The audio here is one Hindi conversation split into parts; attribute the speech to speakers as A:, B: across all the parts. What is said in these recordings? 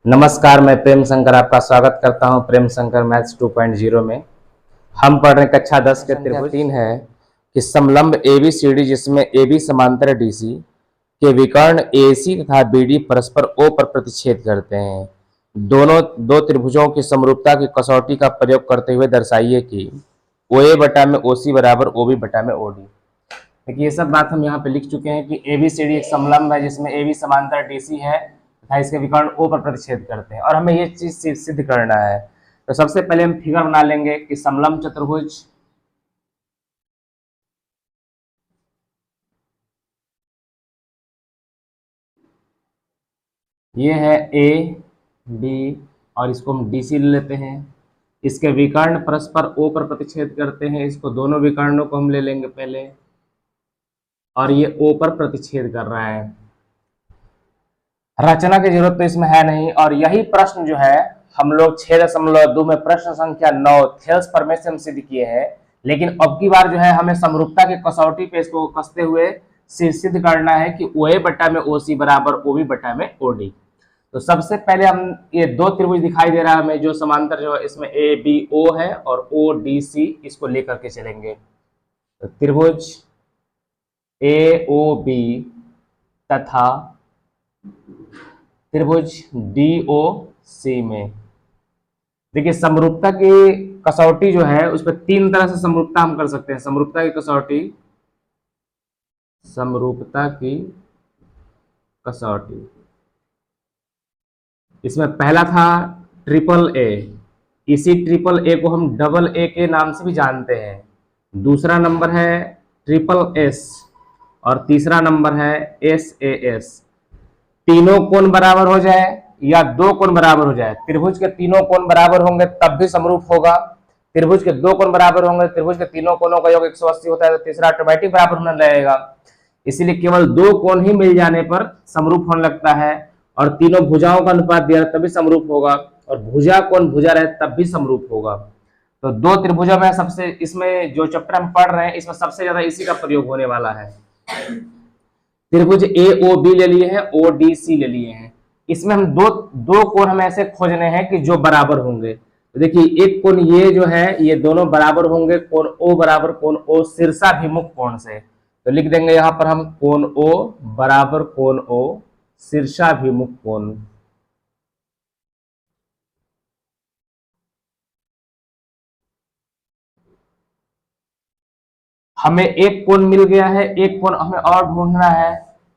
A: नमस्कार, मैं प्रेम शंकर आपका स्वागत करता हूं प्रेम शंकर मैथ्स 2.0 में। हम पढ़ रहे कक्षा 10 के त्रिभुज 3 है कि समलंब ABCD जिसमें AB समांतर DC के विकर्ण AC तथा BD परस्पर O पर प्रतिच्छेद करते हैं। दोनों दो त्रिभुजों की समरूपता की कसौटी का प्रयोग करते हुए दर्शाइए कि OA बटा में OC बराबर OB बटा में OD। देखिए ये सब बात हम यहाँ पे लिख चुके हैं कि ABCD एक समलंब है जिसमें AB समांतर DC है तथा इसके विकर्ण O पर प्रतिच्छेद करते हैं और हमें ये चीज सिद्ध करना है। तो सबसे पहले हम फिगर बना लेंगे कि समलंब चतुर्भुज ये है A B और इसको हम DC ले लेते हैं। इसके विकर्ण परस्पर O पर प्रतिच्छेद करते हैं, इसको दोनों विकर्णों को हम ले लेंगे पहले और ये O पर प्रतिच्छेद कर रहा है। रचना की जरूरत तो इसमें है नहीं और यही प्रश्न जो है हम लोग 6.2 में प्रश्न संख्या 9 थेल्स प्रमेय से हम सिद्ध किए हैं, लेकिन अब की बार जो है हमें समरूपता की कसौटी पे इसको कसते हुए सिद्ध करना है कि OA बटा में OC बराबर OB बटा में OD। तो सबसे पहले हम ये दो त्रिभुज दिखाई दे रहा है हमें जो समांतर जो है इसमें ABO है और ODC इसको लेकर के चलेंगे। तो त्रिभुज AOB तथा त्रिभुज DOC में देखिए समरूपता की कसौटी जो है उस पर तीन तरह से समरूपता हम कर सकते हैं। समरूपता की कसौटी, समरूपता की कसौटी इसमें पहला था ट्रिपल ए, इसी ट्रिपल ए को हम डबल ए के नाम से भी जानते हैं। दूसरा नंबर है ट्रिपल एस और तीसरा नंबर है SAS। तीनों कोण बराबर हो जाए या दो कोण बराबर हो जाए, त्रिभुज के तीनों कोण बराबर होंगे तब भी समरूप होगा। त्रिभुज के दो कोण बराबर होंगे, त्रिभुज के तीनों कोणों का योग 180 होता है तो तीसरा ऑटोमेटिक बराबर होने लगेगा। इसीलिए केवल दो कोण ही मिल जाने पर समरूप होने लगता है और तीनों भुजाओं का अनुपात दिया तभी समरूप होगा और भुजा कोण भुजा रहे तब भी समरूप होगा। तो दो त्रिभुजों में सबसे इसमें जो चैप्टर हम पढ़ रहे हैं इसमें सबसे ज्यादा इसी का प्रयोग होने वाला है। त्रिभुज AOB ले लिए हैं, ODC ले लिए हैं। इसमें हम दो कोण हमें ऐसे खोजने हैं कि जो बराबर होंगे। तो देखिए एक कोण ये जो है ये दोनों बराबर होंगे, कोण O बराबर कोण O शीर्षाभिमुख कोण से। तो लिख देंगे यहां पर हम कोण O बराबर कोण O शीर्षाभिमुख कोण। हमें एक कोण मिल गया है, एक कोण हमें और ढूंढना है।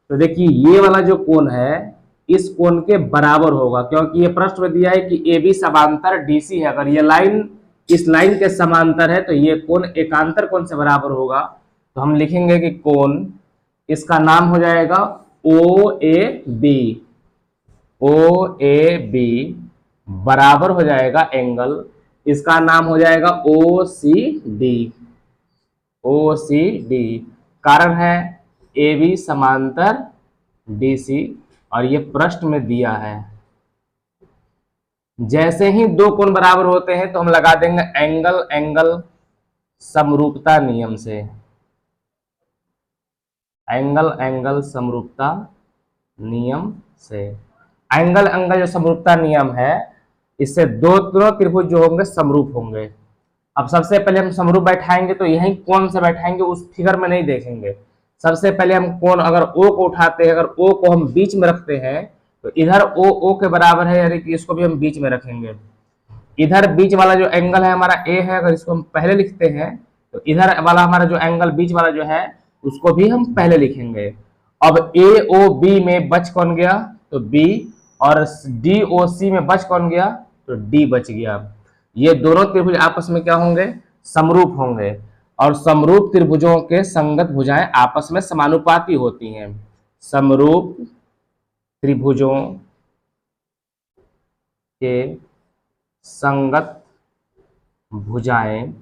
A: तो देखिए ये वाला जो कोण है इस कोण के बराबर होगा क्योंकि ये प्रश्न में दिया है कि AB समांतर DC है। अगर ये लाइन इस लाइन के समांतर है तो ये कोण एकांतर कोण से बराबर होगा। तो हम लिखेंगे कि कोण इसका नाम हो जाएगा OAB। OAB बराबर हो जाएगा एंगल, इसका नाम हो जाएगा OCD। कारण है AB समांतर DC और ये प्रश्न में दिया है। जैसे ही दो कोण बराबर होते हैं तो हम लगा देंगे एंगल समरूपता नियम से। एंगल समरूपता नियम से एंगल जो समरूपता नियम है इससे दोनों त्रिभुज जो होंगे समरूप होंगे। अब सबसे पहले हम समरूप बैठाएंगे तो यही कोण से बैठाएंगे, उस फिगर में नहीं देखेंगे। सबसे पहले हम कोण अगर O को उठाते हैं, अगर O को हम बीच में रखते हैं तो इधर O के बराबर है यानी कि इसको भी हम बीच में रखेंगे। इधर बीच वाला जो एंगल है हमारा A है, अगर इसको हम पहले लिखते हैं तो इधर वाला हमारा जो एंगल बीच वाला जो है उसको भी हम पहले लिखेंगे। अब AOB में बच कौन गया तो B और DOC में बच कौन गया तो D बच गया। ये दोनों त्रिभुज आपस में क्या होंगे समरूप होंगे और समरूप त्रिभुजों के संगत भुजाएं आपस में समानुपाती होती हैं। समरूप त्रिभुजों के संगत भुजाएं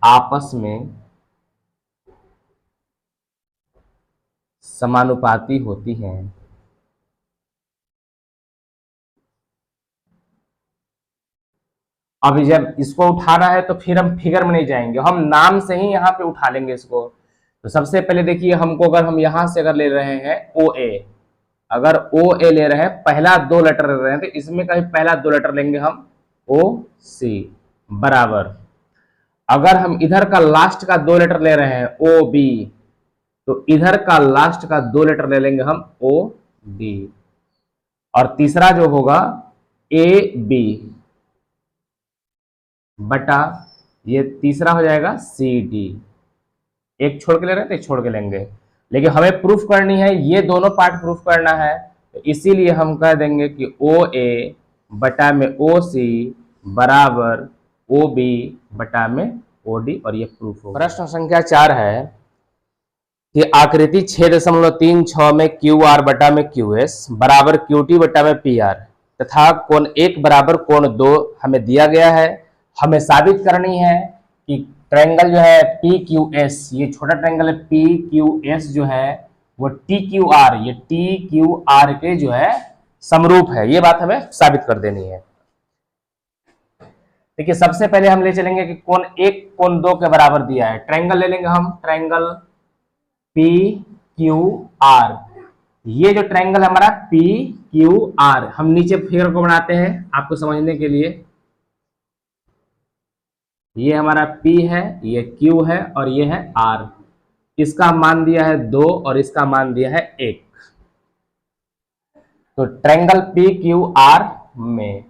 A: आपस में समानुपाती होती हैं। अब जब इसको उठाना है तो फिर हम फिगर में नहीं जाएंगे, हम नाम से ही यहाँ पे उठा लेंगे इसको। तो सबसे पहले देखिए हमको अगर हम यहाँ से अगर ले रहे हैं OA, अगर ओ ए ले रहे हैं, पहला दो लेटर ले रहे हैं, तो इसमें का भी पहला दो लेटर लेंगे हम ओ सी बराबर, अगर हम इधर का लास्ट का दो लेटर ले रहे हैं ओ बी, तो इधर का लास्ट का दो लेटर ले लेंगे हम ओ डी, और तीसरा जो होगा ए बी बटा, ये तीसरा हो जाएगा सी डी। एक छोड़ के ले रहे हैं तो एक छोड़ के लेंगे, लेकिन हमें प्रूफ करनी है, ये दोनों पार्ट प्रूफ करना है, तो इसीलिए हम कह देंगे कि ओ ए बटा में ओ सी बराबर ओ बी बटा में ओ डी, और ये प्रूफ होगा। प्रश्न संख्या 4 है कि आकृति 6.36 में क्यू आर बटा में क्यू एस बराबर क्यू टी बटा में पी आर तथा कोण 1 बराबर कोण 2 हमें दिया गया है। हमें साबित करनी है कि ट्रायंगल जो है पी क्यू एस, ये छोटा ट्रायंगल है पी क्यू एस जो है वो टी क्यू आर, ये टी क्यू आर के जो है समरूप है, ये बात हमें साबित कर देनी है। देखिए सबसे पहले हम ले चलेंगे कि कोण 1 कोण 2 के बराबर दिया है, ट्रायंगल ले लेंगे हम, ट्रायंगल पी क्यू आर, ये जो ट्रायंगल हमारा पी क्यू आर, हम नीचे फिगर को बनाते हैं आपको समझने के लिए। ये हमारा P है, ये Q है और ये है R। इसका मान दिया है 2 और इसका मान दिया है 1। तो ट्रायंगल PQR में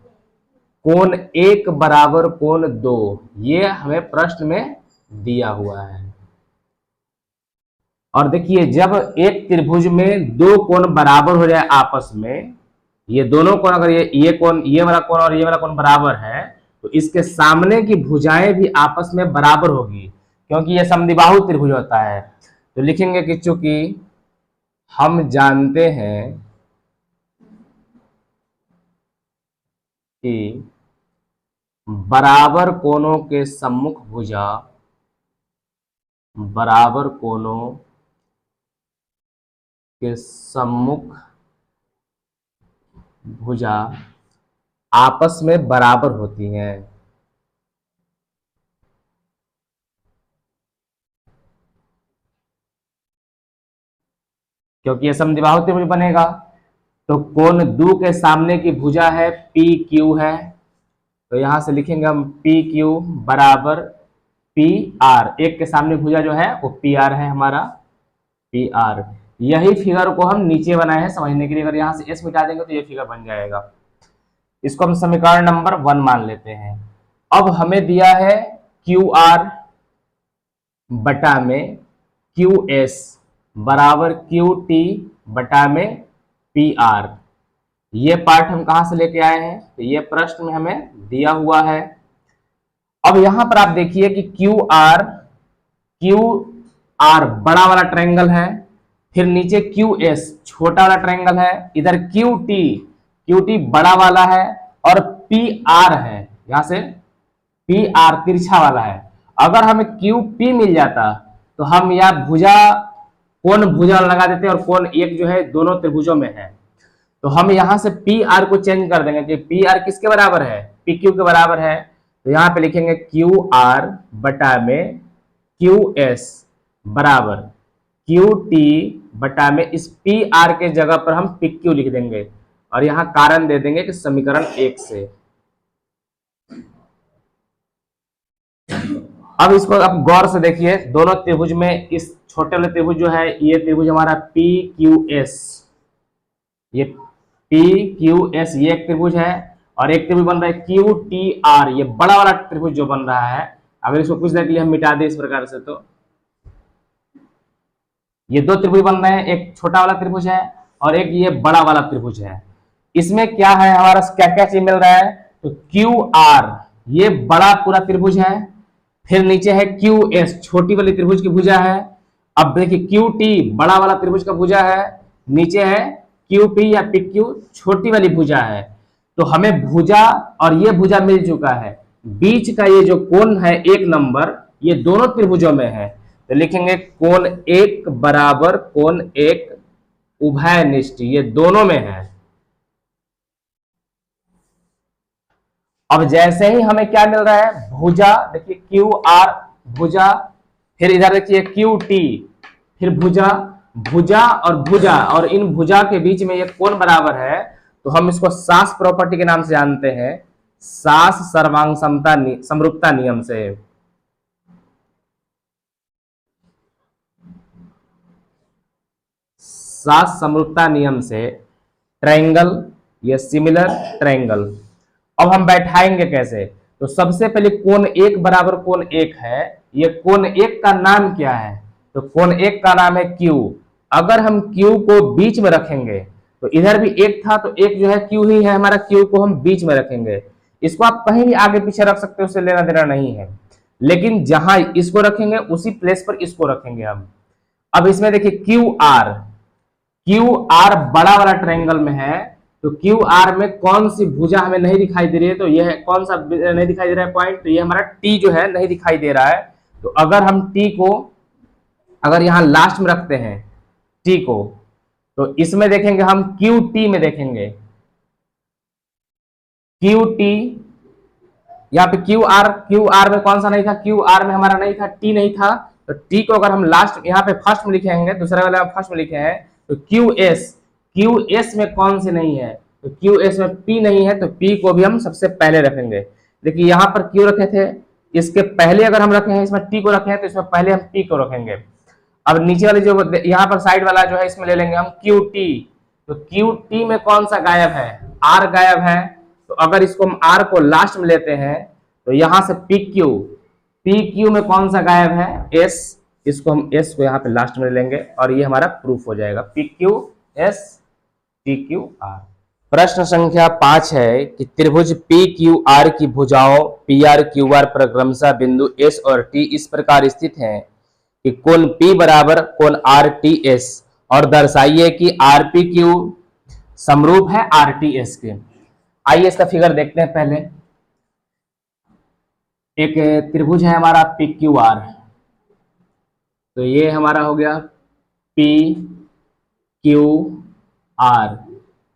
A: कोण 1 बराबर कोण 2, ये हमें प्रश्न में दिया हुआ है। और देखिए जब एक त्रिभुज में दो कोण बराबर हो जाए आपस में, ये दोनों कोण, अगर ये कोण, ये वाला कोण और ये वाला कोण बराबर है, तो इसके सामने की भुजाएं भी आपस में बराबर होगी, क्योंकि ये समद्विबाहु त्रिभुज होता है। तो लिखेंगे कि चूंकि हम जानते हैं कि बराबर कोणों के सम्मुख भुजा, बराबर कोणों के सम्मुख भुजा आपस में बराबर होती हैं। क्योंकि ये समद्विबाहु त्रिभुज बनेगा, तो कोण 2 के सामने की भुजा है पी क्यू है, तो यहां से लिखेंगे हम पी क्यू बराबर पी आर, एक के सामने भुजा जो है वो पी आर है हमारा, पी आर। यही फिगर को हम नीचे बनाए हैं समझने के लिए, अगर यहां से एस मिटा देंगे तो ये फिगर बन जाएगा। इसको हम समीकरण नंबर 1 मान लेते हैं। अब हमें दिया है क्यू आर बटा में क्यू एस बराबर क्यू टी बटा में पी आर। ये पार्ट हम कहां से लेके आए हैं, तो ये प्रश्न में हमें दिया हुआ है। अब यहां पर आप देखिए कि क्यू आर बड़ा वाला ट्रायंगल है, फिर नीचे क्यू एस छोटा वाला ट्रायंगल है, इधर क्यू टी बड़ा वाला है और पी आर है, यहां से पी आर तिरछा वाला है। अगर हमें क्यू पी मिल जाता तो हम यहाँ भुजा कोण भुजा लगा देते और कोण 1 जो है दोनों त्रिभुजों में है, तो हम यहां से पी आर को चेंज कर देंगे कि पी आर किसके बराबर है, पी क्यू के बराबर है। तो यहां पे लिखेंगे क्यू आर बटा में क्यू एस बराबर क्यू टी बटा में, इस पी आर के जगह पर हम पी क्यू लिख देंगे और यहां कारण दे देंगे कि समीकरण 1 से। अब इसको आप गौर से देखिए, दोनों त्रिभुज में इस छोटे वाले त्रिभुज जो है, ये त्रिभुज हमारा पी क्यू एस, ये पी क्यू एस ये एक त्रिभुज है, और एक त्रिभुज बन रहा है क्यू टी आर, ये बड़ा वाला त्रिभुज जो बन रहा है। अगर इसको कुछ देर के लिए हम मिटा दें इस प्रकार से, तो ये दो त्रिभुज बन रहे हैं, एक छोटा वाला त्रिभुज है और एक ये बड़ा वाला त्रिभुज है। इसमें क्या है, हमारा क्या क्या चीज मिल रहा है, तो क्यू आर ये बड़ा पूरा त्रिभुज है, फिर नीचे है क्यू एस छोटी वाली त्रिभुज की भुजा है। अब देखिए क्यू टी बड़ा वाला त्रिभुज का भुजा है, नीचे है क्यू पी या पी क्यू छोटी वाली भुजा है। तो हमें भुजा और ये भुजा मिल चुका है, बीच का ये जो कोण है 1 नंबर, ये दोनों त्रिभुजों में है, तो लिखेंगे कोण 1 बराबर कोण 1 उभयनिष्ठ, ये दोनों में है। अब जैसे ही हमें क्या मिल रहा है, भुजा, देखिए क्यू आर भुजा, फिर इधर देखिए क्यू टी फिर भुजा, भुजा और भुजा और इन भुजा के बीच में ये कोण बराबर है, तो हम इसको सास प्रॉपर्टी के नाम से जानते हैं, सास सर्वांग समरूपता नियम से। सास समरूपता नियम से ट्रायंगल या सिमिलर ट्रायंगल। अब हम बैठाएंगे कैसे? तो सबसे पहले कोण एक बराबर कोण एक है, ये कोण एक का नाम क्या है? तो कोण एक का नाम है Q। अगर हम Q को बीच में रखेंगे, तो इधर भी एक था तो एक जो है Q ही है हमारा, Q को हम बीच में रखेंगे। इसको आप कहीं भी आगे पीछे रख सकते हो, उससे लेना देना नहीं है, लेकिन जहां इसको रखेंगे उसी प्लेस पर इसको रखेंगे हम। अब इसमें देखिए क्यू आर बड़ा वाला ट्रायंगल में है, तो क्यू आर में कौन सी भुजा हमें नहीं दिखाई दे रही है? तो यह कौन सा नहीं दिखाई दे रहा है पॉइंट? तो ये हमारा टी जो है नहीं दिखाई दे रहा है। तो अगर हम टी को अगर यहां लास्ट में रखते हैं टी को, तो इसमें देखेंगे हम क्यू टी में देखेंगे, क्यू टी, यहाँ पे क्यू आर में कौन सा नहीं था? क्यू आर में हमारा नहीं था, टी नहीं था। तो टी को अगर हम लास्ट यहाँ पे फर्स्ट में लिखेंगे, दूसरे वाले फर्स्ट में लिखे हैं, तो क्यू एस में कौन से नहीं है? तो क्यू एस में पी नहीं है, तो पी को भी हम सबसे पहले रखेंगे। देखिए यहाँ पर क्यू रखे थे, इसके पहले अगर हम रखे हैं, इसमें टी को रखे हैं, तो इसमें पहले हम पी को रखेंगे। अब नीचे वाले जो यहाँ पर साइड वाला जो है, इसमें ले लेंगे हम क्यू टी। तो क्यू टी में कौन सा गायब है? आर गायब है। तो अगर इसको हम आर को लास्ट में लेते हैं, तो यहां से पी क्यू में कौन सा गायब है? एस। इसको हम एस को यहाँ पे लास्ट में लेंगे और ये हमारा प्रूफ हो जाएगा, P Q S P Q R. प्रश्न संख्या 5 है कि त्रिभुज पी क्यू आर की भुजाओं पी आर क्यू आर पर क्रमशः बिंदु एस और टी इस प्रकार स्थित हैं कि कोण P बराबर कोण आर टी एस, और दर्शाइए कि आर पी क्यू समरूप है आर टी एस के। आइए इसका फिगर देखते हैं। पहले एक त्रिभुज है हमारा पी क्यू आर, तो ये हमारा हो गया पी क्यू आर।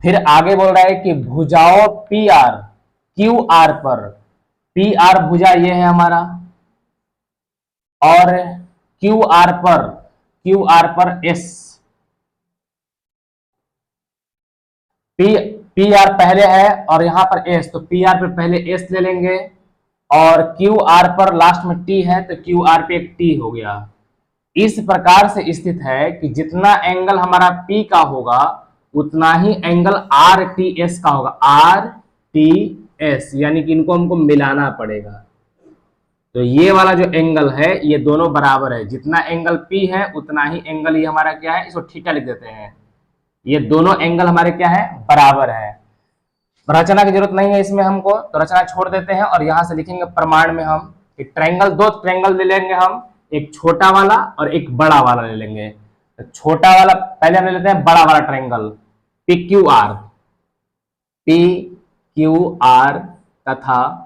A: फिर आगे बोल रहा है कि भुजाओं पी आर क्यू आर पर, पी आर भुजा ये है हमारा, और क्यू आर पर एस। पी आर पहले है और यहां पर एस, तो पी आर पे पहले एस ले लेंगे, और क्यू आर पर लास्ट में टी है, तो क्यू आर पे एक टी हो गया। इस प्रकार से स्थित है कि जितना एंगल हमारा P का होगा उतना ही एंगल आर टी एस का होगा, आर टी एस, यानी कि इनको हमको मिलाना पड़ेगा। तो ये वाला जो एंगल है ये दोनों बराबर है, जितना एंगल P है उतना ही एंगल ये हमारा क्या है, इसको थीटा लिख देते हैं। ये दोनों एंगल हमारे क्या है, बराबर है। रचना की जरूरत नहीं है इसमें हमको, तो रचना छोड़ देते हैं और यहां से लिखेंगे प्रमाण में हम ट्रायंगल, दो ट्रायंगल ले लेंगे हम, एक छोटा वाला और एक बड़ा वाला ले लेंगे। तो छोटा वाला पहले हम ले लेते हैं, बड़ा वाला ट्रायंगल पी क्यू आर, तथा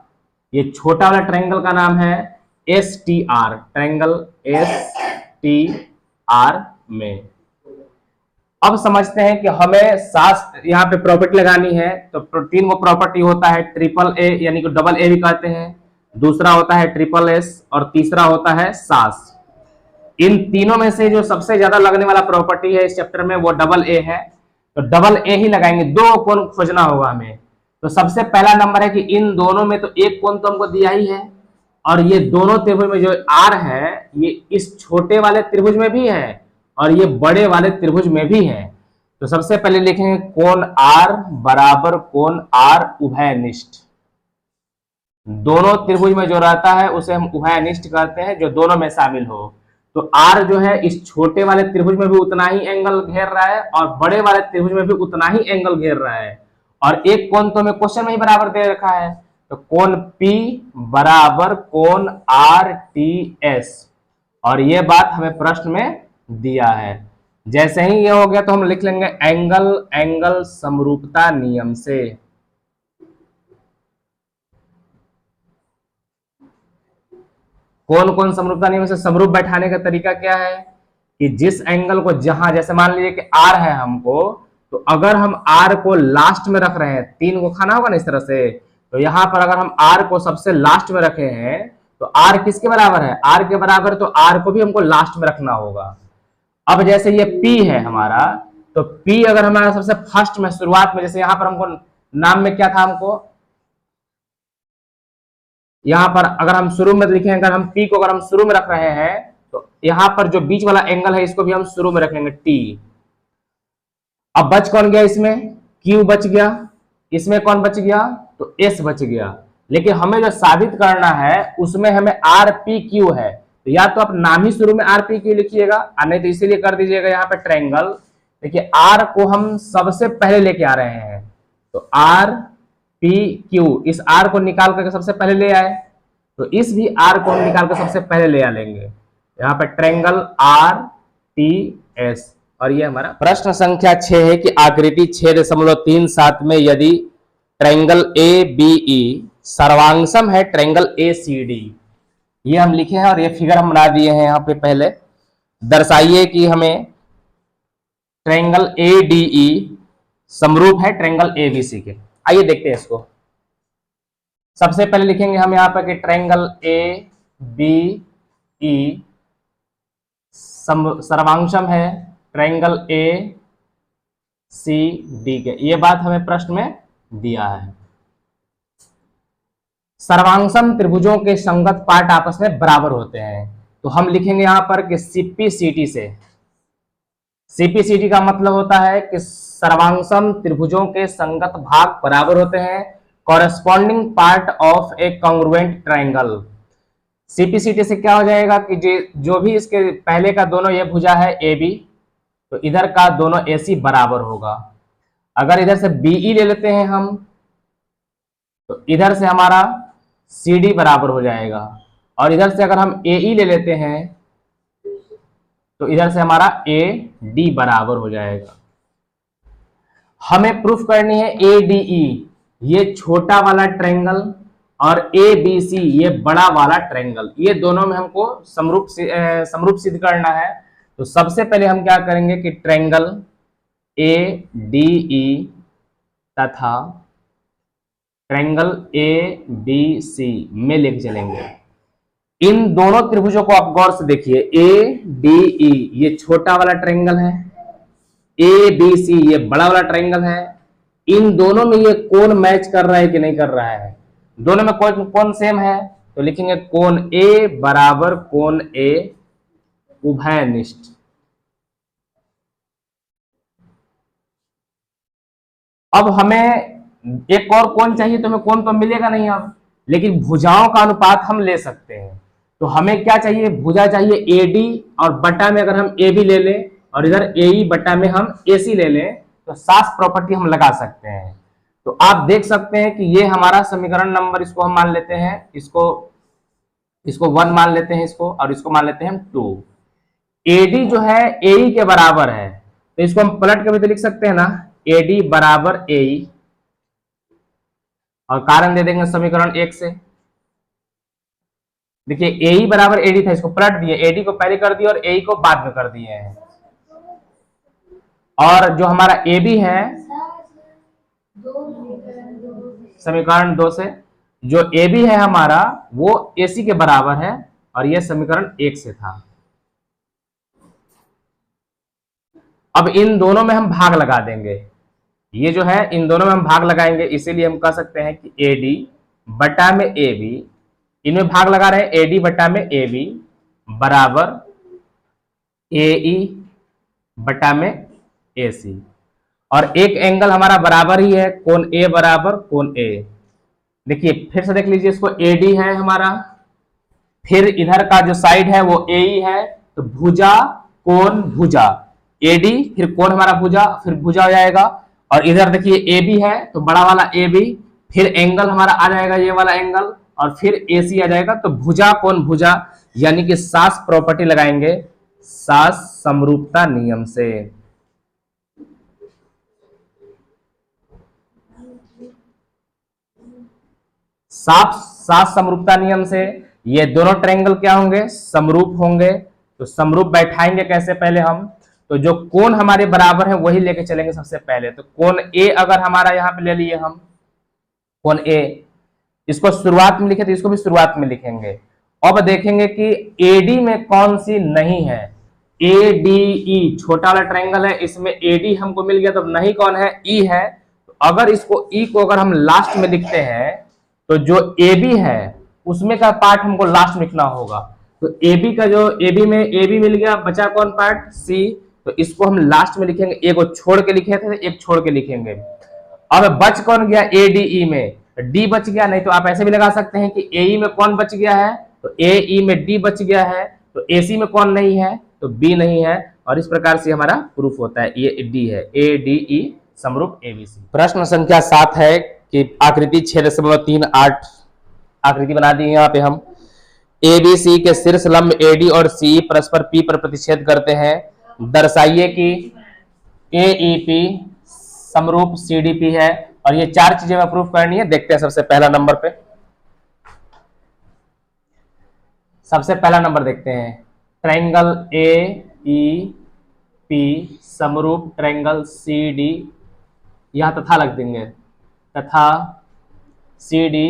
A: ये छोटा वाला ट्रायंगल का नाम है S T R, triangle S T R में। अब समझते हैं कि हमें सास यहाँ पे प्रॉपर्टी लगानी है, तो तीन वो प्रॉपर्टी होता है, ट्रिपल ए यानी कि डबल ए भी कहते हैं, दूसरा होता है ट्रिपल एस, और तीसरा होता है सास। इन तीनों में से जो सबसे ज्यादा लगने वाला प्रॉपर्टी है इस चैप्टर में वो डबल ए है, तो डबल ए ही लगाएंगे। दो कोण खोजना होगा हमें, तो सबसे पहला नंबर है कि इन दोनों में तो एक कोण तो हमको दिया ही है, और ये दोनों त्रिभुज में जो आर है ये इस छोटे वाले त्रिभुज में भी है और ये बड़े वाले त्रिभुज में भी है। तो सबसे पहले लिखेंगे कोण R बराबर कोण R उभयनिष्ठ। दोनों त्रिभुज में जो रहता है उसे हम उभयनिष्ठ कहते हैं, जो दोनों में शामिल हो। तो R जो है इस छोटे वाले त्रिभुज में भी उतना ही एंगल घेर रहा है और बड़े वाले त्रिभुज में भी उतना ही एंगल घेर रहा है, और एक कोण तो हमें क्वेश्चन में ही बराबर दे रखा है, तो कोण P बराबर कोण RTS, और ये बात हमें प्रश्न में दिया है। जैसे ही ये हो गया तो हम लिख लेंगे एंगल समरूपता नियम से। कौन कौन समरूपता नियम से समरूप बैठाने का तरीका क्या है कि जिस एंगल को जहां, जैसे मान लीजिए कि R है हमको, तो अगर हम R को लास्ट में रख रहे हैं, तीन को खाना होगा ना इस तरह से, तो यहां पर अगर हम R को सबसे लास्ट में रखे हैं तो R किसके बराबर है, R के बराबर, तो R को भी हमको लास्ट में रखना होगा। अब जैसे ये P है हमारा, तो P अगर हमारा सबसे फर्स्ट में शुरुआत में, जैसे यहां पर हमको नाम में क्या था, हमको यहां पर अगर हम शुरू में लिखें, अगर हम P को अगर हम शुरू में रख रहे हैं, तो यहां पर जो बीच वाला एंगल है इसको भी हम शुरू में रखेंगे T। अब बच कौन गया इसमें, Q बच गया, इसमें कौन बच गया, तो S बच गया। लेकिन हमें जो साबित करना है उसमें हमें RPQ है, तो या तो आप नाम ही शुरू में RPQ लिखिएगा, नहीं तो इसीलिए कर दीजिएगा यहाँ पे ट्रायंगल। देखिए R को हम सबसे पहले लेके आ रहे हैं, तो RPQ, इस R को निकाल करके सबसे पहले ले आए, तो इस भी R को हम निकाल कर सबसे पहले ले आ लेंगे, यहाँ पे ट्रायंगल RTS। और ये हमारा प्रश्न संख्या 6 है कि आकृति 6.37 में यदि ट्रायंगल ABE सर्वांगसम है ट्रायंगल ACD, ये हम लिखे हैं और ये फिगर हम बना दिए हैं यहाँ पे। पहले दर्शाइए कि हमें ट्रायंगल ADE समरूप है ट्रायंगल ABC के। आइए देखते हैं इसको। सबसे पहले लिखेंगे हम यहाँ पर कि ट्रायंगल ABE सर्वांगसम है ट्रायंगल ACD के, ये बात हमें प्रश्न में दिया है। सर्वांगसम त्रिभुजों के संगत पार्ट आपस में बराबर होते हैं, तो हम लिखेंगे यहां पर कि CPCT से। CPCT का मतलब होता है कि सर्वांगसम त्रिभुजों के संगत भाग बराबर होते हैं, corresponding part of A congruent triangle. CPCT से क्या हो जाएगा कि जो भी इसके पहले का दोनों ये भुजा है AB, तो इधर का दोनों AC बराबर होगा। अगर इधर से BE ले लेते हैं हम, तो इधर से हमारा CD बराबर हो जाएगा, और इधर से अगर हम AE ले लेते हैं तो इधर से हमारा AD बराबर हो जाएगा। हमें प्रूफ करनी है ADE, ये छोटा वाला ट्रायंगल, और ABC ये बड़ा वाला ट्रायंगल, ये दोनों में हमको समरूप सिद्ध करना है। तो सबसे पहले हम क्या करेंगे कि ट्रायंगल ADE तथा ट्रायंगल ABC में लेके चलेंगे। इन दोनों त्रिभुजों को आप गौर से देखिए, ADE ये छोटा वाला ट्रायंगल है, ABC ये बड़ा वाला ट्रायंगल है। इन दोनों में ये कोण मैच कर रहा है कि नहीं कर रहा है, दोनों में कोण सेम है, तो लिखेंगे कोण A बराबर कोण A उभयनिष्ठ। अब हमें एक और कोण चाहिए, तो हमें कोण तो मिलेगा नहीं अब, लेकिन भुजाओं का अनुपात हम ले सकते हैं। तो हमें क्या चाहिए, भुजा चाहिए AD, और बटा में अगर हम AB ले लें और इधर AE बटा में हम AC ले लें, तो सास प्रॉपर्टी हम लगा सकते हैं। तो आप देख सकते हैं कि ये हमारा समीकरण नंबर, इसको हम मान लेते हैं, इसको 1 मान लेते हैं इसको, और इसको मान लेते हैं हम 2। AD जो है AE के बराबर है, तो इसको हम पलट के भी तो लिख सकते हैं ना, AD बराबर AE, और कारण दे देंगे समीकरण 1 से। देखिए AE बराबर AD था, इसको पलट दिए, AD को पहले कर दिए और AE को बाद में कर दिए हैं। और जो हमारा AB है समीकरण 2 से, जो AB है हमारा वो AC के बराबर है, और यह समीकरण 1 से था। अब इन दोनों में हम भाग लगा देंगे, ये जो है इन दोनों में हम भाग लगाएंगे, इसीलिए हम कह सकते हैं कि AD बटा में AB, इनमें भाग लगा रहे हैं, AD बटा में AB बराबर AE बटा में AC, और एक एंगल हमारा बराबर ही है, कोण A बराबर कोण A। देखिए फिर से देख लीजिए, इसको AD है हमारा, फिर इधर का जो साइड है वो AE है, तो भुजा कोण भुजा AD, फिर कोण हमारा भुजा, फिर भुजा हो जाएगा, और इधर देखिए AB है तो बड़ा वाला AB, फिर एंगल हमारा आ जाएगा ये वाला एंगल, और फिर AC आ जाएगा, तो भुजा कोण भुजा, यानी कि सास प्रॉपर्टी लगाएंगे, सास समरूपता नियम से। सास समरूपता नियम से ये दोनों ट्रायंगल क्या होंगे, समरूप होंगे। तो समरूप बैठाएंगे कैसे, पहले हम तो जो कोण हमारे बराबर है वही लेके चलेंगे सबसे पहले। तो कोण A अगर हमारा यहाँ पे ले लिए हम, कोण A, इसको शुरुआत में लिखे तो इसको भी शुरुआत में लिखेंगे। अब देखेंगे कि AD में कौन सी नहीं है, ए डी ई छोटा वाला ट्रायंगल है, इसमें एडी हमको मिल गया, तो नहीं कौन है, ई है। तो अगर इसको ई को अगर हम लास्ट में लिखते हैं तो जो ए बी है उसमें का पार्ट हमको लास्ट में लिखना होगा। तो ए बी का जो ए बी में ए बी मिल गया, बचा कौन पार्ट, सी। तो इसको हम लास्ट में लिखेंगे, एक को छोड़ के लिखे थे, एक छोड़ के लिखेंगे। अब बच कौन गया, ए डी ई में डी बच गया। नहीं तो आप ऐसे भी लगा सकते हैं कि ए ई में कौन बच गया है, तो ए ई में डी बच गया है। तो ए सी में कौन नहीं है, तो बी नहीं है। और इस प्रकार से हमारा प्रूफ होता है, ये डी है, ए डी ई समरूप एबीसी। प्रश्न संख्या 7 है कि आकृति 6.38 आकृति बना दी है यहाँ पे हम। एबीसी के शीर्ष लंब एडी और सी परस्पर पी पर प्रतिच्छेद करते हैं। दर्शाइए कि एईपी समरूप सीडीपी है। और ये 4 चीजें में प्रूफ करनी है। देखते हैं सबसे पहला नंबर पे, सबसे पहला नंबर देखते हैं, ट्रायंगल ए ई पी समरूप ट्रायंगल सी डी, यहां तथा लग देंगे, तथा सी डी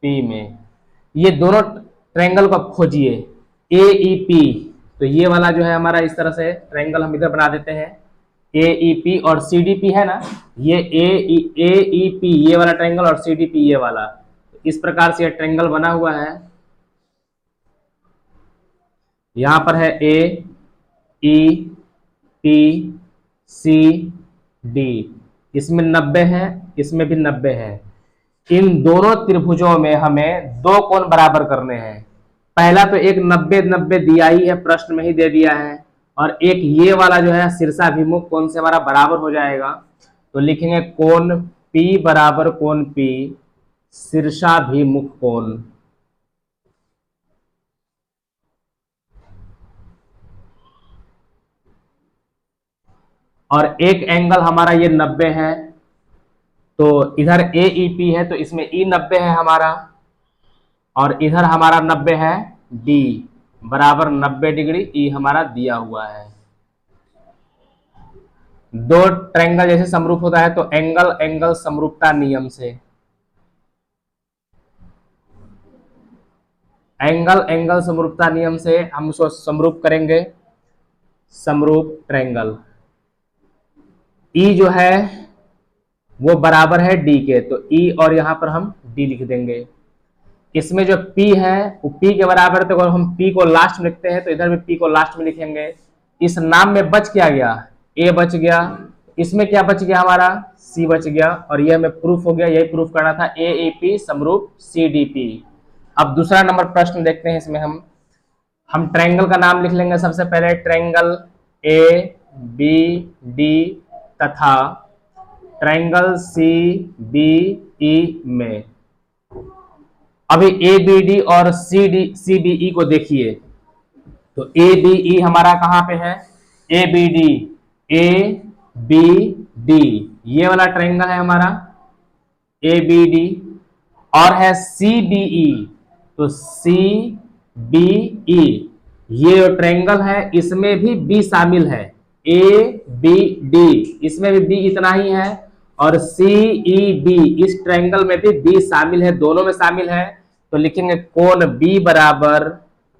A: पी में। ये दोनों ट्रायंगल को खोजिए, ए ई पी। तो ये वाला जो है हमारा, इस तरह से ट्रायंगल हम इधर बना देते हैं, ए ई पी और सी डी पी है ना, ये ए ई पी ये वाला ट्रायंगल और सी डी पी ये वाला। इस प्रकार से ये ट्रायंगल बना हुआ है। यहां पर है ए ई पी सी डी, इसमें 90 है, इसमें भी 90 है। इन दोनों त्रिभुजों में हमें 2 कोण बराबर करने हैं। पहला तो एक 90-90 दिया ही है, प्रश्न में ही दे दिया है। और एक ये वाला जो है शीर्षाभिमुख कोण से हमारा बराबर हो जाएगा। तो लिखेंगे कोण P बराबर कोण P शीर्षाभिमुख कोण। और एक एंगल हमारा ये 90 है, तो इधर AEP है तो इसमें E 90 है हमारा, और इधर हमारा 90 है, D बराबर 90 डिग्री E हमारा दिया हुआ है। 2 ट्रायंगल जैसे समरूप होता है तो एंगल एंगल समरूपता नियम से, एंगल एंगल समरूपता नियम से हम उसको समरूप करेंगे, समरूप ट्रायंगल। E जो है वो बराबर है D के, तो E और यहां पर हम D लिख देंगे। इसमें जो P है वो P के बराबर, तो अगर हम P को लास्ट में लिखते हैं तो इधर भी P को लास्ट में लिखेंगे। इस नाम में बच क्या गया, A बच गया। इसमें क्या बच गया हमारा, C बच गया। और यह हमें प्रूफ हो गया, यही प्रूफ करना था, AEP समरूप CDP। अब दूसरा नंबर प्रश्न देखते हैं। इसमें हम ट्रायंगल का नाम लिख लेंगे। सबसे पहले ट्रायंगल ABD तथा ट्रायंगल CBE में। अभी ABD और CBE को देखिए, तो ABE हमारा कहां पे है, ABD ABD ये वाला ट्रायंगल है हमारा ABD। और है CBE, तो CBE ये जो ट्रायंगल है इसमें भी B शामिल है, ABD इसमें भी B इतना ही है, और CEB इस ट्रायंगल में भी B शामिल है, दोनों में शामिल है। तो लिखेंगे कोण B बराबर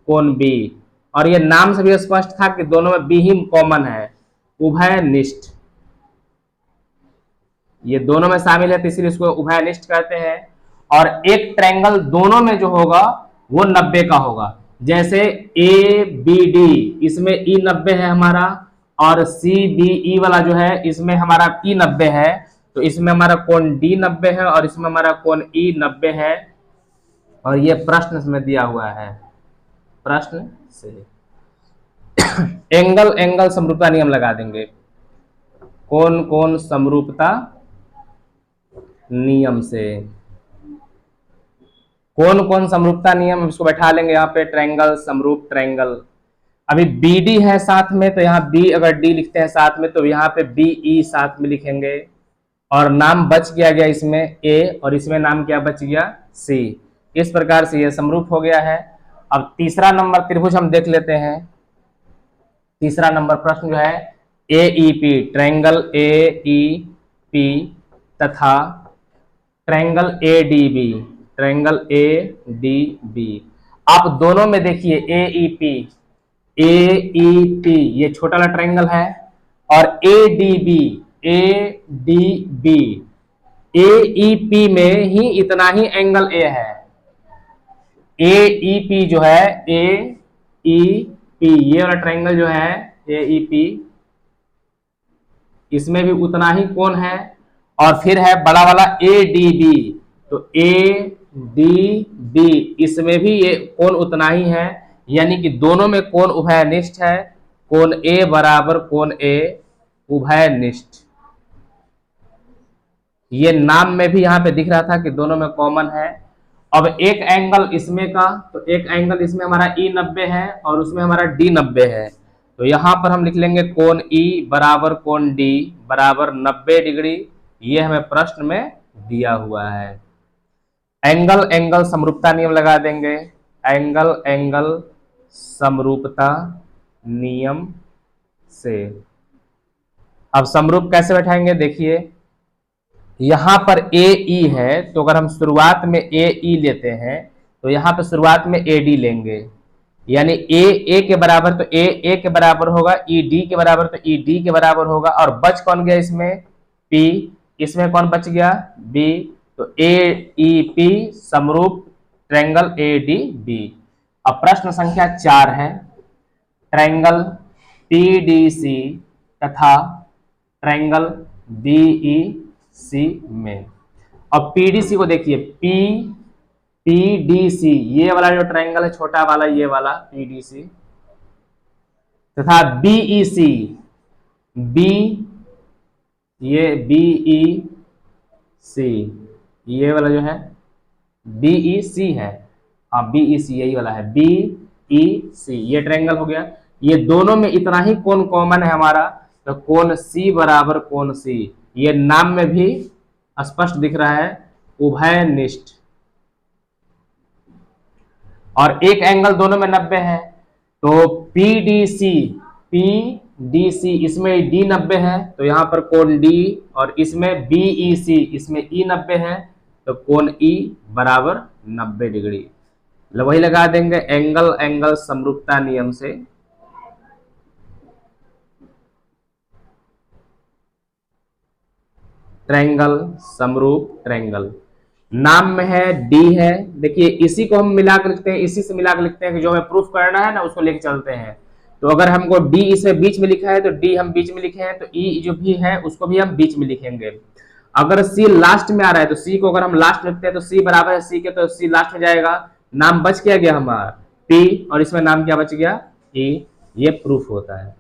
A: कोण B। और ये नाम से भी स्पष्ट था कि दोनों में B ही कॉमन है, उभयनिष्ठ। ये दोनों में शामिल है तो इसलिए इसको उभयनिष्ठ कहते हैं। और एक ट्रायंगल दोनों में जो होगा वो 90 का होगा। जैसे ABD इसमें E 90 है हमारा, और CBE वाला जो है इसमें हमारा E 90 है, तो इसमें हमारा कोण D 90 है और इसमें हमारा कोण E 90 है। और ये प्रश्न में दिया हुआ है, प्रश्न से एंगल एंगल समरूपता नियम लगा देंगे, कोण कोण समरूपता नियम से। कोण कोण समरूपता नियम इसको बैठा लेंगे यहाँ पे, ट्रायंगल समरूप ट्रायंगल। अभी BD है साथ में, तो यहाँ B अगर D लिखते हैं साथ में तो यहाँ पे BE साथ में लिखेंगे। और नाम बच गया इसमें A, और इसमें नाम क्या बच गया, C। इस प्रकार से ये समरूप हो गया है। अब तीसरा नंबर त्रिभुज हम देख लेते हैं। तीसरा नंबर प्रश्न जो है AEP ट्रायंगल AEP तथा ट्रायंगल ADB, ट्रायंगल ADB। आप दोनों में देखिए AEP AEP ये छोटा वाला ट्रायंगल है, और ADB, ADB, AEP में ही इतना ही एंगल A है। AEP जो है, AEP ये वाला ट्रायंगल जो है AEP, इसमें भी उतना ही कोण है। और फिर है बड़ा वाला ADB, तो ADB इसमें भी ये कोण उतना ही है, यानी कि दोनों में कोण उभयनिष्ठ है। कोण A बराबर कोण A उभयनिष्ठ। ये नाम में भी यहां पे दिख रहा था कि दोनों में कॉमन है। अब एक एंगल इसमें का, तो एक एंगल इसमें हमारा E 90 है और उसमें हमारा D 90 है। तो यहां पर हम लिख लेंगे कोण E बराबर कोण D बराबर 90 डिग्री। ये हमें प्रश्न में दिया हुआ है। एंगल एंगल समरूपता नियम लगा देंगे। एंगल एंगल समरूपता नियम से अब समरूप कैसे बैठाएंगे, देखिए यहां पर AE है, तो अगर हम शुरुआत में AE लेते हैं तो यहां पर शुरुआत में AD लेंगे, यानी A के बराबर तो A के बराबर होगा, ED के बराबर तो ED के बराबर होगा, और बच कौन गया इसमें P, इसमें कौन बच गया B, तो AEP समरूप ट्रायंगल ADB। अब प्रश्न संख्या 4 है, ट्रायंगल PDC तथा ट्रायंगल BEC में। अब PDC को देखिए, PDC ये वाला जो ट्रायंगल है छोटा वाला, ये वाला PDC तथा BEC, ये BEC ये वाला जो है BEC है, हाँ BEC यही वाला है BEC, ये ट्रायंगल हो गया। ये दोनों में इतना ही कोण कॉमन है हमारा, तो कोण C बराबर कोण C, ये नाम में भी स्पष्ट दिख रहा है उभयनिष्ठ। और एक एंगल दोनों में 90 है, तो PDC इसमें D 90 है, तो यहां पर कोण D, और इसमें BEC इसमें E 90 है, तो कोण E बराबर 90 डिग्री। वही लगा देंगे एंगल एंगल समरूपता नियम से। ट्रायंगल समरूप ट्रायंगल, नाम में है D है, देखिए इसी को हम मिला कर लिखते हैं, इसी से मिला कर लिखते हैं कि जो हमें प्रूफ करना है ना उसको लेके चलते हैं। तो अगर हमको D इसे बीच में लिखा है तो D हम बीच में लिखे हैं, तो E जो भी है उसको भी हम बीच में लिखेंगे। अगर C लास्ट में आ रहा है तो C को अगर हम लास्ट में लिखते हैं तो C बराबर है C के, तो C लास्ट में जाएगा। नाम बच क्या गया हमारा P, और इसमें नाम क्या बच गया E, ये प्रूफ होता है।